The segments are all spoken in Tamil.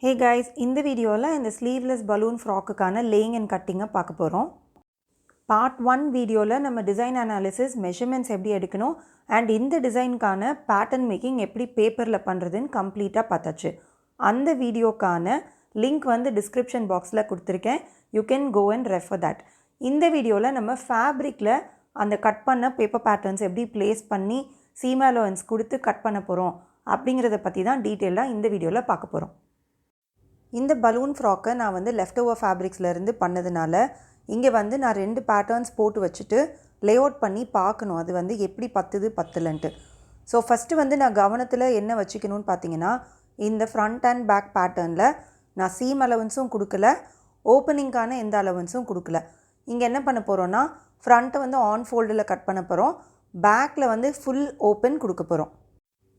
Hey guys, இந்த வீடியோவில் இந்த ஸ்லீவ்லெஸ் பலூன் ஃப்ராக்குக்கான லேயிங் அண்ட் கட்டிங்கை பார்க்க போகிறோம். பார்ட் 1 வீடியோவில் நம்ம டிசைன் அனாலிசிஸ், மெஷர்மெண்ட்ஸ் எப்படி எடுக்கணும் அண்ட் இந்த டிசைனுக்கான பேட்டர்ன் மேக்கிங் எப்படி பேப்பரில் பண்ணுறதுன்னு கம்ப்ளீட்டாக பார்த்தாச்சு. அந்த வீடியோக்கான லிங்க் வந்து டிஸ்கிரிப்ஷன் பாக்ஸில் கொடுத்துருக்கேன். You can go and refer that. இந்த வீடியோவில் நம்ம ஃபேப்ரிக்கில் அந்த கட் பண்ண பேப்பர் பேட்டர்ன்ஸ் எப்படி ப்ளேஸ் பண்ணி சீம் அலோவன்ஸ் கொடுத்து கட் பண்ண போகிறோம் அப்படிங்கிறத பற்றி தான் டீட்டெயிலாக இந்த வீடியோவில் பார்க்க போகிறோம். இந்த பலூன் ஃப்ராக்கை நான் வந்து லெஃப்ட் ஓவர் ஃபேப்ரிக்ஸ்லேருந்து பண்ணதுனால இங்கே வந்து நான் 2 பேட்டர்ன்ஸ் போட்டு வச்சுட்டு லே அவுட் பண்ணி பார்க்கணும் அது வந்து எப்படி பத்தலன்ட்டு. ஸோ ஃபஸ்ட்டு வந்து நான் கவனத்தில் என்ன வச்சுக்கணும்னு பார்த்தீங்கன்னா, இந்த ஃப்ரண்ட் அண்ட் பேக் பேட்டர்னில் நான் சீம் அலவன்ஸும் கொடுக்கல, ஓப்பனிங்கான எந்த அலவன்ஸும் கொடுக்கல. இங்கே என்ன பண்ண போகிறோன்னா, ஃப்ரண்ட்டை வந்து ஆன் ஃபோல்டில் கட் பண்ண போகிறோம், பேக்கில் வந்து ஃபுல் ஓப்பன் கொடுக்க போகிறோம்.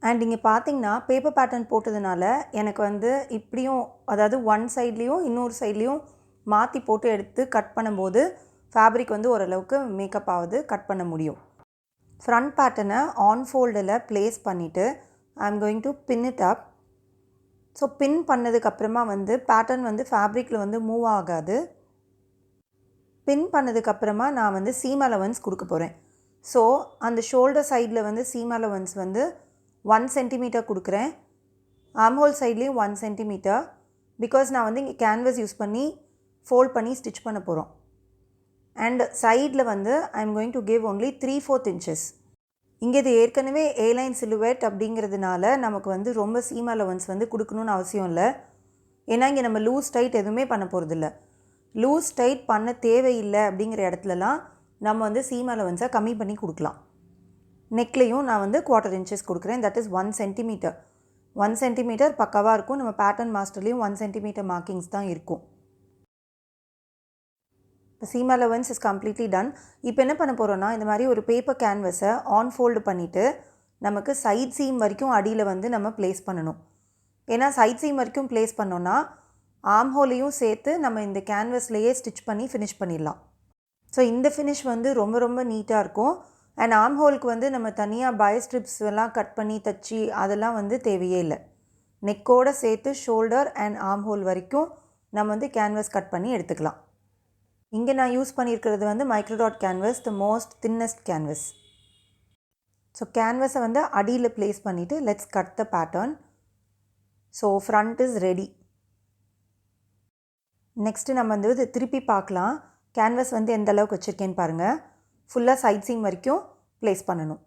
அண்ட் இங்கே பார்த்தீங்கன்னா பேப்பர் பேட்டர்ன் போட்டதுனால எனக்கு வந்து இப்படியும், அதாவது ஒன் சைட்லேயும் இன்னொரு சைட்லேயும் மாற்றி போட்டு எடுத்து கட் பண்ணும்போது ஃபேப்ரிக் வந்து ஓரளவுக்கு மேக்கப் ஆகுது, கட் பண்ண முடியும். ஃப்ரண்ட் பேட்டர்னை ஆன் ஃபோல்டில் ப்ளேஸ் பண்ணிவிட்டு I am going to pin it up. So pin பண்ணதுக்கப்புறமா வந்து பேட்டர்ன் வந்து ஃபேப்ரிக்கில் வந்து மூவ் ஆகாது. பின் பண்ணதுக்கப்புறமா நான் வந்து சீம் அலவன்ஸ் கொடுக்க போகிறேன். ஸோ அந்த ஷோல்டர் சைடில் வந்து சீம் அலவன்ஸ் வந்து 1 சென்டிமீட்டர் கொடுக்குறேன், ஆம்ஹோல் சைட்லேயும் 1 சென்டிமீட்டர். பிகாஸ் நான் வந்து இங்கே கேன்வஸ் யூஸ் பண்ணி ஃபோல்ட் பண்ணி ஸ்டிச் பண்ண போகிறோம். அண்ட் சைடில் வந்து ஐ am going to give only 3/4 inches. இங்கே இது ஏற்கனவே ஏலைன் சிலுவேட் அப்படிங்கிறதுனால நமக்கு வந்து ரொம்ப சீம் அலவன்ஸ் வந்து கொடுக்கணுன்னு அவசியம் இல்லை. ஏன்னா இங்கே நம்ம லூஸ் டைட் எதுவுமே பண்ண போகிறதில்ல. லூஸ் டைட் பண்ண தேவையில்லை அப்படிங்கிற இடத்துலலாம் நம்ம வந்து சீம் அலவன்ஸை கம்மி பண்ணி கொடுக்கலாம். நெக்லையும் நான் வந்து 1/4 இன்ச்சஸ் கொடுக்குறேன், தட் இஸ் 1 சென்டிமீட்டர். 1 சென்டிமீட்டர் பக்காவாக இருக்கும். நம்ம பேட்டர்ன் மாஸ்டர்லேயும் 1 சென்டிமீட்டர் மார்க்கிங்ஸ் தான் இருக்கும். இப்போ seam allowance is completely done. இப்போ என்ன பண்ண போகிறோன்னா, இந்த மாதிரி ஒரு பேப்பர் கேன்வஸை ஆன் ஃபோல்டு பண்ணிவிட்டு நமக்கு சைட் சீம் வரைக்கும் அடியில் வந்து நம்ம ப்ளேஸ் பண்ணணும். ஏன்னா சைட் சீம் வரைக்கும் ப்ளேஸ் பண்ணோன்னா ஆம்ஹோலையும் சேர்த்து நம்ம இந்த கேன்வஸ்லேயே ஸ்டிச் பண்ணி ஃபினிஷ் பண்ணிடலாம். ஸோ இந்த ஃபினிஷ் வந்து ரொம்ப ரொம்ப நீட்டாக இருக்கும். அண்ட் ஆம்ஹோலுக்கு வந்து நம்ம தனியாக பை ஸ்ட்ரிப்ஸ் எல்லாம் கட் பண்ணி தச்சு அதெல்லாம் வந்து தேவையே இல்லை. நெக்கோடு சேர்த்து ஷோல்டர் அண்ட் ஆம்ஹோல் வரைக்கும் நம்ம வந்து கேன்வஸ் கட் பண்ணி எடுத்துக்கலாம். இங்கே நான் யூஸ் பண்ணியிருக்கிறது வந்து microdot canvas, the most thinnest canvas. So கேன்வஸை வந்து அடியில் ப்ளேஸ் பண்ணிவிட்டு let's cut the pattern. So front is ready. Next நம்ம வந்து இது திருப்பி பார்க்கலாம். கேன்வஸ் வந்து எந்த அளவுக்கு வச்சுருக்கேன்னு பாருங்கள். ஃபுல்லாக சைட் சீம் வரைக்கும் ப்ளேஸ் பண்ணணும்.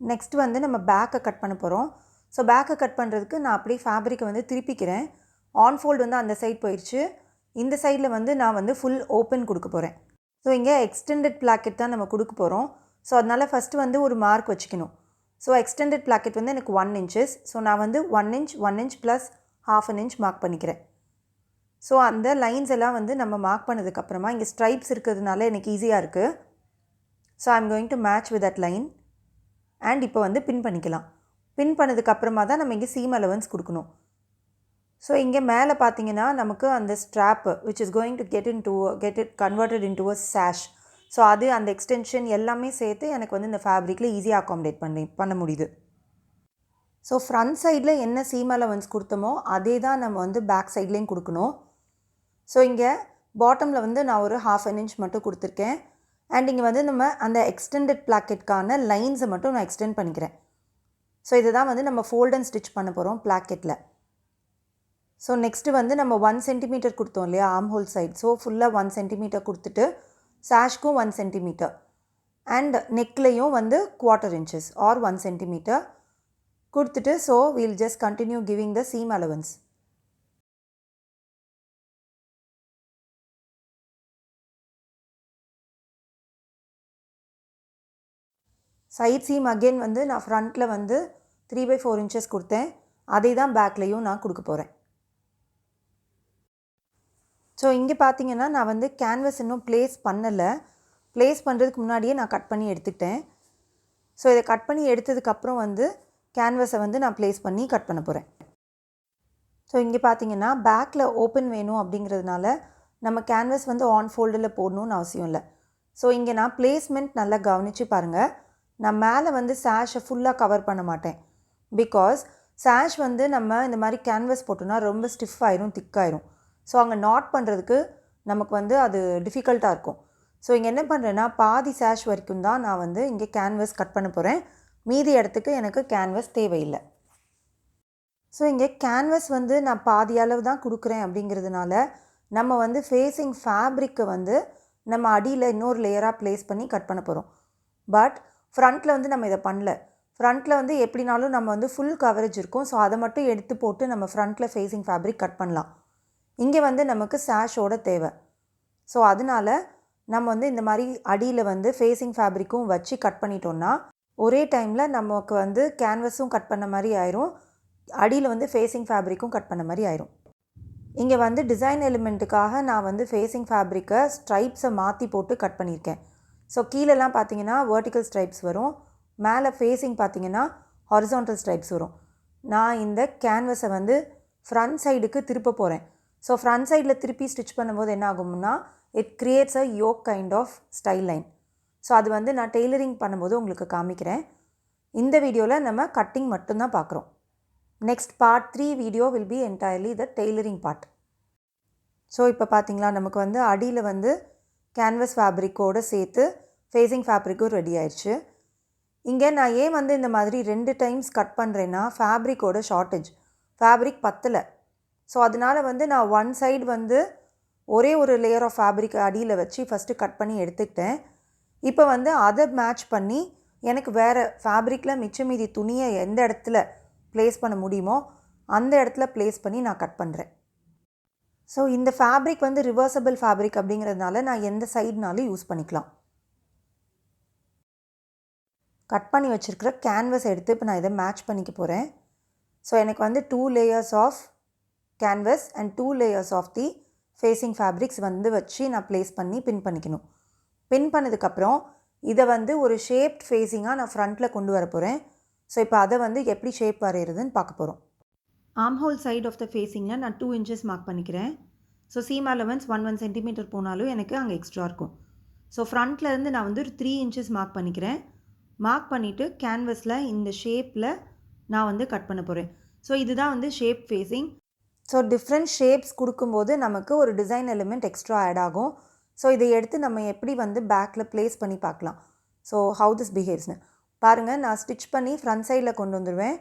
நெக்ஸ்ட் வந்து நம்ம பேக்கை கட் பண்ண போகிறோம். ஸோ பேக்கை கட் பண்ணுறதுக்கு நான் அப்படியே ஃபேப்ரிக்கை வந்து திருப்பிக்கிறேன். ஆன் ஃபோல்டு வந்து அந்த சைட் போயிடுச்சு, இந்த சைடில் வந்து நான் வந்து ஃபுல் ஓப்பன் கொடுக்க போகிறேன். ஸோ இங்கே எக்ஸ்டெண்டட் பிளாக்கெட் தான் நம்ம கொடுக்க போகிறோம். ஸோ அதனால் ஃபஸ்ட்டு வந்து ஒரு மார்க் வச்சுக்கணும். ஸோ எக்ஸ்டெண்டட் பிளாக்கெட் வந்து எனக்கு 1 இன்ச்சஸ். ஸோ நான் வந்து 1 இன்ச் ப்ளஸ் 1/2 இன்ச் மார்க் பண்ணிக்கிறேன். ஸோ அந்த லைன்ஸ் எல்லாம் வந்து நம்ம மார்க் பண்ணதுக்கப்புறமா இங்கே ஸ்ட்ரைப்ஸ் இருக்கிறதுனால எனக்கு ஈஸியாக இருக்குது. So I am going to match with that line. And இப்போ வந்து பின் பண்ணிக்கலாம். பின் பண்ணதுக்கப்புறமா தான் நம்ம இங்கே சீம் அலவன்ஸ் கொடுக்கணும். ஸோ இங்கே மேலே பார்த்தீங்கன்னா நமக்கு அந்த strap which is going to get it converted into a sash. So அது அந்த எக்ஸ்டென்ஷன் எல்லாமே சேர்த்து எனக்கு வந்து இந்த ஃபேப்ரிக்கில் ஈஸியாக அக்காமடேட் பண்ண முடியுது. ஸோ ஃப்ரண்ட் சைடில் என்ன சீம் அலவன்ஸ் கொடுத்தோமோ அதே தான் நம்ம வந்து பேக் சைட்லேயும் கொடுக்கணும். ஸோ இங்கே பாட்டமில் வந்து நான் ஒரு 1/2 இன்ச் மட்டும் கொடுத்துருக்கேன். அண்ட் இங்கே வந்து நம்ம அந்த எக்ஸ்டெண்டட் பிளாக்கெட்கான லைன்ஸை மட்டும் நான் எக்ஸ்டெண்ட் பண்ணிக்கிறேன். ஸோ இதை தான் வந்து நம்ம ஃபோல்ட் அண்ட் ஸ்டிச் பண்ண போகிறோம் பிளாக்கெட்டில். ஸோ நெக்ஸ்ட்டு வந்து நம்ம 1 சென்டிமீட்டர் கொடுத்தோம் இல்லையா ஆம்ஹோல் சைட். ஸோ ஃபுல்லாக 1 சென்டிமீட்டர் கொடுத்துட்டு சாஷ்க்கும் 1 சென்டிமீட்டர் அண்ட் நெக்லையும் வந்து 1/4 இன்ச்சஸ் ஆர் 1 சென்டிமீட்டர் கொடுத்துட்டு so we'll just continue giving the seam allowance. Side seam again வந்து நான் ஃப்ரண்ட்டில் வந்து 3/4 இன்ச்சஸ் கொடுத்தேன், அதே தான் பேக்லேயும் நான் கொடுக்க போகிறேன். ஸோ இங்கே பார்த்தீங்கன்னா நான் வந்து கேன்வஸ் இன்னும் ப்ளேஸ் பண்ணலை. ப்ளேஸ் பண்ணுறதுக்கு முன்னாடியே நான் கட் பண்ணி எடுத்துக்கிட்டேன். ஸோ இதை கட் பண்ணி எடுத்ததுக்கப்புறம் வந்து கேன்வஸை வந்து நான் ப்ளேஸ் பண்ணி கட் பண்ண போகிறேன். ஸோ இங்கே பார்த்தீங்கன்னா பேக்கில் ஓப்பன் வேணும் அப்படிங்கிறதுனால நம்ம கேன்வஸ் வந்து ஆன் ஃபோல்டில் போடணுன்னு அவசியம் இல்லை. ஸோ இங்கே நான் ப்ளேஸ்மெண்ட் நல்லா கவனித்து பாருங்கள். நான் மேலே வந்து சாஷை ஃபுல்லாக கவர் பண்ண மாட்டேன். பிகாஸ் சாஷ் வந்து நம்ம இந்த மாதிரி கேன்வஸ் போட்டோன்னா ரொம்ப ஸ்டிஃப் ஆயிரும், திக்காயிரும். ஸோ அங்கே நாட் பண்ணுறதுக்கு நமக்கு வந்து அது டிஃபிகல்ட்டாக இருக்கும். ஸோ இங்கே என்ன பண்ணுறேன்னா பாதி சாஷ் வரைக்கும் தான் நான் வந்து இங்கே கேன்வஸ் கட் பண்ண போகிறேன். மீதி இடத்துக்கு எனக்கு கேன்வஸ் தேவையில்லை. ஸோ இங்கே கேன்வஸ் வந்து நான் பாதி அளவு தான் கொடுக்குறேன் அப்படிங்கிறதுனால நம்ம வந்து ஃபேஸிங் ஃபேப்ரிக்கை வந்து நம்ம அடியில் இன்னொரு லேயராக ப்ளேஸ் பண்ணி கட் பண்ண போகிறோம். பட் ஃப்ரண்ட்டில் வந்து நம்ம இதை பண்ணல. ஃப்ரண்ட்டில் வந்து எப்படினாலும் நம்ம வந்து ஃபுல் கவரேஜ் இருக்கும். ஸோ அதை மட்டும் எடுத்து போட்டு நம்ம ஃப்ரண்ட்டில் ஃபேஸிங் ஃபேப்ரிக் கட் பண்ணலாம். இங்கே வந்து நமக்கு சாஷோட தேவை. ஸோ அதனால் நம்ம வந்து இந்த மாதிரி அடியில் வந்து ஃபேஸிங் ஃபேப்ரிக்கும் வச்சு கட் பண்ணிட்டோன்னா ஒரே டைமில் நமக்கு வந்து கேன்வஸும் கட் பண்ண மாதிரி ஆயிரும், அடியில் வந்து ஃபேஸிங் ஃபேப்ரிக்கும் கட் பண்ண மாதிரி ஆயிரும். இங்கே வந்து டிசைன் எலிமெண்ட்டுக்காக நான் வந்து ஃபேஸிங் ஃபேப்ரிக்கை ஸ்ட்ரைப்ஸை மாற்றி போட்டு கட் பண்ணியிருக்கேன். ஸோ கீழெல்லாம் பார்த்தீங்கன்னா வெர்டிக்கல் ஸ்ட்ரைப்ஸ் வரும், மேலே ஃபேஸிங் பார்த்தீங்கன்னா ஹாரிசான்டல் ஸ்ட்ரைப்ஸ் வரும். நான் இந்த கேன்வஸை வந்து ஃப்ரண்ட் சைடுக்கு திருப்ப போகிறேன். ஸோ ஃப்ரண்ட் சைடில் திருப்பி ஸ்டிச் பண்ணும்போது என்ன ஆகும்னா it creates a yoke kind of style line. So அது வந்து நான் டெய்லரிங் பண்ணும்போது உங்களுக்கு காமிக்கிறேன். இந்த வீடியோவில் நம்ம கட்டிங் மட்டும்தான் பார்க்குறோம். Next part 3 video will be entirely the tailoring part. So இப்போ பார்த்தீங்களா நமக்கு வந்து அடியில் வந்து கேன்வஸ் ஃபேப்ரிக்கோடு சேர்த்து ஃபேஸிங் ஃபேப்ரிக்கும் ரெடி ஆயிடுச்சு. இங்கே நான் ஏன் வந்து இந்த மாதிரி 2 டைம்ஸ் கட் பண்ணுறேன்னா ஃபேப்ரிக்கோட ஷார்ட்டேஜ், ஃபேப்ரிக் பத்தலை. ஸோ அதனால் வந்து நான் ஒன் சைடு வந்து ஒரே ஒரு லேயர் ஆஃப் ஃபேப்ரிக் அடியில் வச்சு ஃபஸ்ட்டு கட் பண்ணி எடுத்துக்கிட்டேன். இப்போ வந்து அதை மேட்ச் பண்ணி எனக்கு வேறு ஃபேப்ரிக்கில் மிச்சம் மீதி துணியை எந்த இடத்துல ப்ளேஸ் பண்ண முடியுமோ அந்த இடத்துல ப்ளேஸ் பண்ணி நான் கட் பண்ணுறேன். ஸோ இந்த ஃபேப்ரிக் வந்து ரிவர்சபிள் ஃபேப்ரிக் அப்படிங்கிறதுனால நான் எந்த சைடுனாலும் யூஸ் பண்ணிக்கலாம். கட் பண்ணி வச்சுருக்கிற கேன்வஸ் எடுத்து இப்போ நான் இதை மேட்ச் பண்ணிக்க போகிறேன். ஸோ எனக்கு வந்து 2 layers of canvas and 2 layers of the facing fabrics வந்து வச்சு நான் ப்ளேஸ் பண்ணி பின் பண்ணிக்கணும். பின் பண்ணதுக்கப்புறம் இதை வந்து ஒரு ஷேப்ட் ஃபேஸிங்காக நான் ஃப்ரண்ட்டில் கொண்டு வர போகிறேன். ஸோ இப்போ அதை வந்து எப்படி ஷேப் வரைகிறதுன்னு பார்க்க போகிறோம். Arm hole side of the ஃபேஸிங்கில் நான் 2 inches மார்க் பண்ணிக்கிறேன். ஸோ சீம் அலவன்ஸ் 1 சென்டிமீட்டர் போனாலும் எனக்கு அங்கே எக்ஸ்ட்ரா இருக்கும். ஸோ ஃப்ரண்ட்லேருந்து நான் வந்து ஒரு 3 inches மார்க் பண்ணிக்கிறேன். மார்க் பண்ணிவிட்டு கேன்வஸில் இந்த ஷேப்பில் நான் வந்து கட் பண்ண போகிறேன். ஸோ இதுதான் வந்து shape facing. So different shapes கொடுக்கும்போது நமக்கு ஒரு டிசைன் எலிமெண்ட் எக்ஸ்ட்ரா ஆட் ஆகும். ஸோ இதை எடுத்து நம்ம எப்படி வந்து பேக்கில் ப்ளேஸ் பண்ணி பார்க்கலாம். ஸோ ஹவு திஸ் பிஹேவ்ஸ்னு பாருங்கள். நான் ஸ்டிச் பண்ணி ஃப்ரண்ட் சைடில் கொண்டு வந்துடுவேன்.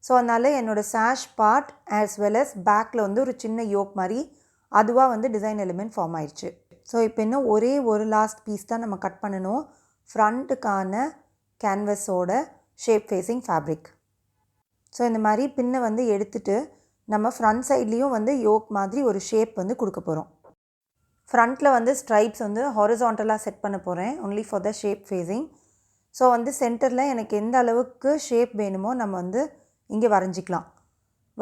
ஸோ அதனால் என்னோடய சாஷ் பார்ட் ஆஸ் வெல் அஸ் பேக்கில் வந்து ஒரு சின்ன யோக் மாதிரி அதுவாக வந்து டிசைன் எலிமெண்ட் ஃபார்ம் ஆயிடுச்சு. ஸோ இப்போ இன்னும் ஒரே ஒரு லாஸ்ட் பீஸ் தான் நம்ம கட் பண்ணணும், ஃப்ரண்ட்டுக்கான கேன்வஸோட ஷேப் ஃபேஸிங் ஃபேப்ரிக். ஸோ இந்த மாதிரி பின்னை வந்து எடுத்துகிட்டு நம்ம ஃப்ரண்ட் சைட்லேயும் வந்து யோக் மாதிரி ஒரு ஷேப் வந்து கொடுக்க போகிறோம். ஃப்ரண்ட்டில் வந்து ஸ்ட்ரைப்ஸ் வந்து ஹாரிசான்டலாக செட் பண்ண போகிறேன் only for the shape facing. So வந்து சென்டரில் எனக்கு எந்த அளவுக்கு ஷேப் வேணுமோ நம்ம வந்து இங்கே வரைஞ்சிக்கலாம்.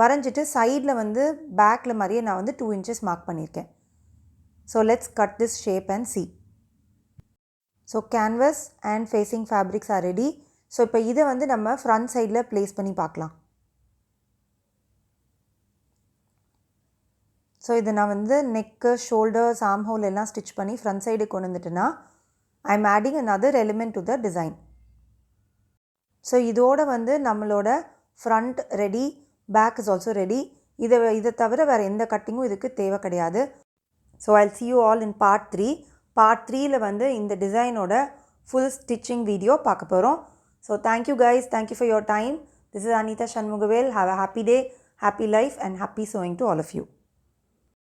வரைஞ்சிட்டு சைடில் வந்து பேக்கில் மாதிரியே நான் வந்து 2 inches மார்க் பண்ணியிருக்கேன். So let's cut this shape and see. So canvas and facing fabrics are ready. So இப்போ இதை வந்து நம்ம ஃப்ரண்ட் சைடில் ப்ளேஸ் பண்ணி பார்க்கலாம். ஸோ இதை நான் வந்து நெக்கு, ஷோல்டர்ஸ், ஆர்ம் ஹோல் எல்லாம் ஸ்டிச் பண்ணி ஃப்ரண்ட் சைடு கொண்டு வந்துட்டேன்னா I am adding another element to the design. So இதோடு வந்து நம்மளோட front ready, back is also ready. இதை தவிர வேறு எந்த கட்டிங்கும் இதுக்கு தேவை கிடையாது. So I'll see you all in part 3. Part 3ல் வந்து இந்த டிசைனோட ஃபுல் ஸ்டிச்சிங் வீடியோ பார்க்க போகிறோம். So thank you guys, thank you for your time. This is Anita Shanmugavel. Have a happy day, happy life and happy sewing to all of you.